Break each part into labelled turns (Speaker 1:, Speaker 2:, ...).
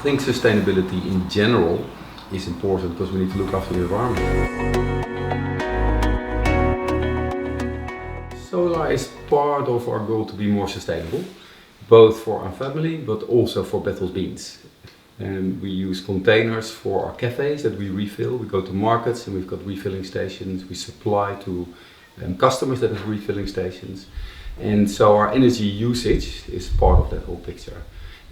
Speaker 1: think sustainability in general is important because we need to look after the environment. Solar is part of our goal to be more sustainable, both for our family but also for Bethel's beans. And we use containers for our cafes that we refill. We go to markets and we've got refilling stations. We supply to customers that have refilling stations. And so our energy usage is part of that whole picture.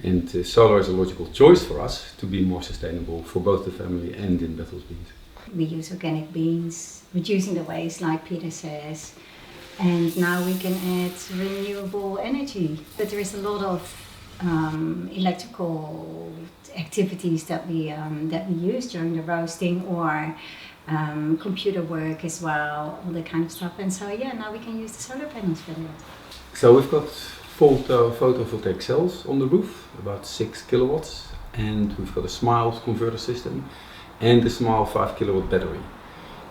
Speaker 1: And solar is a logical choice for us to be more sustainable for both the family and in Bethel's beans.
Speaker 2: We use organic beans, reducing the waste like Peter says. And now we can add renewable energy. But there is a lot of electrical activities that we use during the roasting, or computer work as well, all that kind of stuff. And so yeah, now we can use the solar panels for that.
Speaker 1: So we've got photovoltaic cells on the roof, about 6 kilowatts, and we've got a SMILE converter system and a SMILE 5 kilowatt battery.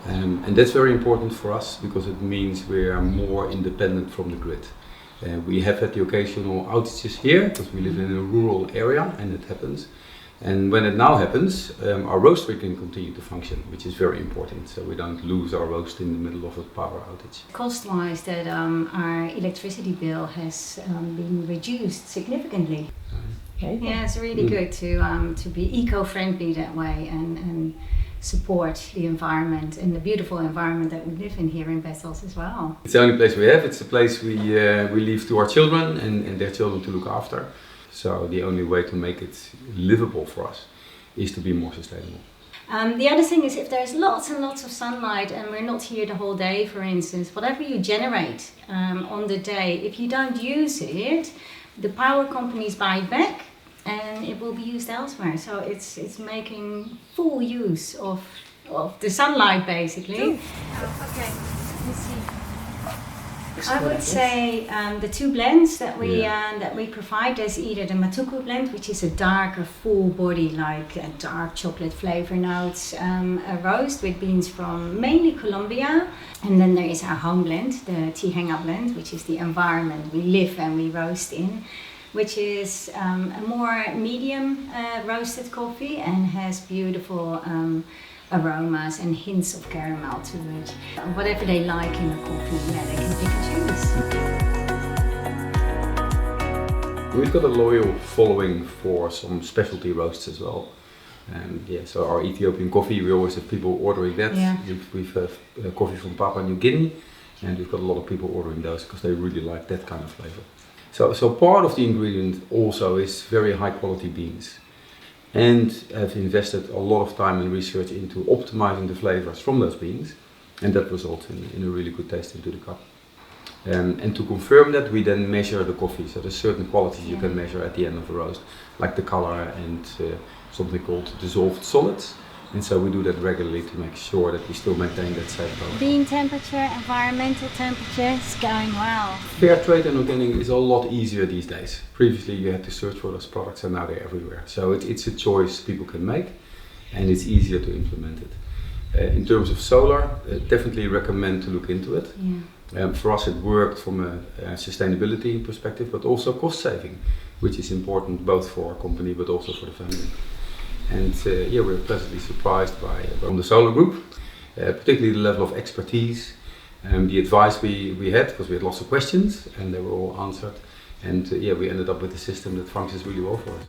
Speaker 1: And that's very important for us because it means we are more independent from the grid. We have had the occasional outages here because we live in a rural area and it happens. And when it now happens, our roastery can continue to function, which is very important, so we don't lose our roast in the middle of a power outage.
Speaker 2: Cost-wise, that our electricity bill has been reduced significantly. Okay. Yeah, it's really good to be eco-friendly that way and support the environment and the beautiful environment that we live in here in Bethel's as well.
Speaker 1: It's the only place we have. It's a place we leave to our children and their children to look after. So the only way to make it livable for us is to be more sustainable.
Speaker 2: The other thing is, if there's lots and lots of sunlight and we're not here the whole day, for instance, whatever you generate on the day, if you don't use it, the power companies buy it back and it will be used elsewhere. So it's making full use of the sunlight basically. Okay, let's see. I would say the two blends that we provide, there's either the Matuku blend, which is a darker full body, like a dark chocolate flavor notes, a roast with beans from mainly Colombia. And then there is our home blend, the tea hanger blend, which is the environment we live and we roast in, which is a more medium roasted coffee and has beautiful aromas and hints of caramel to it. Whatever they like in a coffee, they can pick and choose.
Speaker 1: We've got a loyal following for some specialty roasts as well. So our Ethiopian coffee, we always have people ordering that. Yeah. We've coffee from Papua New Guinea, and we've got a lot of people ordering those because they really like that kind of flavor. So part of the ingredient also is very high quality beans. And have invested a lot of time and research into optimizing the flavors from those beans, and that results in a really good taste into the cup. And to confirm that, we then measure the coffee. So there's certain qualities you can measure at the end of a roast, like the color and something called dissolved solids. And so we do that regularly to make sure that we still maintain that same color.
Speaker 2: Bean temperature, environmental temperature is going well.
Speaker 1: Fair trade and organic is a lot easier these days. Previously you had to search for those products and now they're everywhere. So it's a choice people can make and it's easier to implement it. In terms of solar, definitely recommend to look into it. Yeah. For us it worked from a sustainability perspective, but also cost saving, which is important both for our company but also for the family. And we're pleasantly surprised from the solar group, particularly the level of expertise, the advice we had, because we had lots of questions and they were all answered. And we ended up with a system that functions really well for us.